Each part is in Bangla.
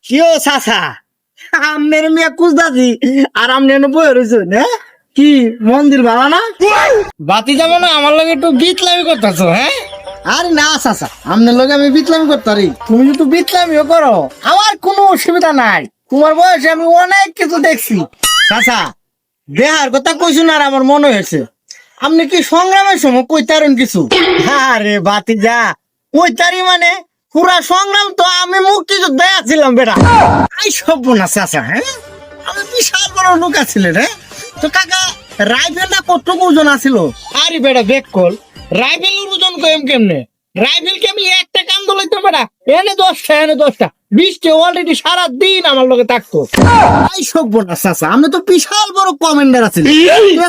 কিও চাচা আমের মিয়া কুজদাছি আর আমনে এনে বই রইছো না কি মন্দির ভালো না বাতি যাবো না আমার লগে একটু বিতলামি করতেছো হ্যাঁ? আরে না চাচা আমনের লগে আমি বিতলামি করতারি তুমি যদি বিতলামিও করো আমার কোনো অসুবিধা নাই তোমার বয়সে আমি অনেক কিছু দেখছি চাচা দেহার কথা কইছো না আর আমার মনে হয়েছে আপনি কি সংগ্রামের সময় কইতারেন কিছু আরে বাতি যা কইতারি মানে পুরা সংগ্রাম তো আমি মুক্তিযুদ্ধে আছিলাম বেটা আই সব না চাচা হ্যাঁ আমি বিশাল বড় লোক আছিলেন হ্যাঁ তো কাকা রাইফেলটা কতটুকু ওজন আছিল আরে বেটা বেক কল রাইফেলের ওজন কম কেমনে রাইফেল কে আমি একটা কাম দলাইতাম বেটা এনে 10টা এনে 10টা 20টা অলরেডি সারা দিন আমার লগে থাকতো। আই সব না চাচা আমি তো বিশাল বড় কমান্ডার আছিলেন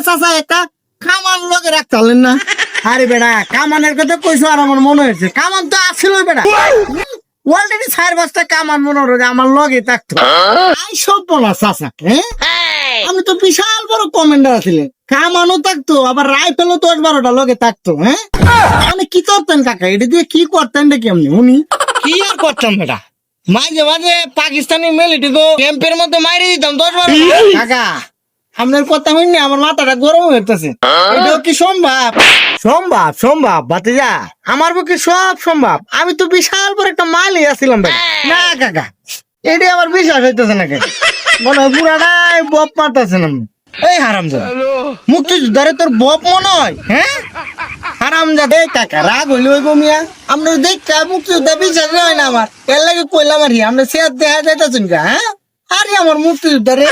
চাচা একটা কামান লগে রাখতালেন না আরে বেটা কামানের কথা কইছো আর আমার মনে হয়েছে কামান তো আছিল বেটা অলরেডি 4-5টা কামান মনে হলো যে আমার লগে থাকতো আই সব না চাচা হ্যাঁ আমি তো বিশাল বড় কমান্ডার আছিলেন কামানও থাকতো আবার রাইফেলও 10-12টা লগে থাকতো হ্যাঁ মানে কি করতেন কাকা এটা দিয়ে কি করতেন রে কেমনি উনি কি আর করতাম বেটা মাঝে মাঝে পাকিস্তানি মিলিটারি তো ক্যাম্পের মধ্যে মাইরে দিতাম 10-12 কাকা আপনার কথা হইনি আমার মাথাটা গরম হইতেছে এটাও কি সম্ভব সম্ভব সম্ভব বাতিজা আমার পক্ষে সব সম্ভব আমি তো বিশাল বড় একটা মালই আছিলাম ভাই না কাকা এটা আবার বিশ্বাস হইতেছে না কেন মনে হয় পুরাটাই বপ মারতেছে না এই হারামজাদা মুক্তিযোদ্ধারে তোর বপ মনে হয় হ্যাঁ হারামজাদা এই কাকা রাগ হইলে ওই মিয়া আপনার দেখা মুক্তিযোদ্ধা বিশ্বাস হয় না আমার এর লাগে কইলাম আর কি আপনার সে দেখা যাইতেছেন কা হ্যাঁ আরে আমার মুক্তিযোদ্ধারে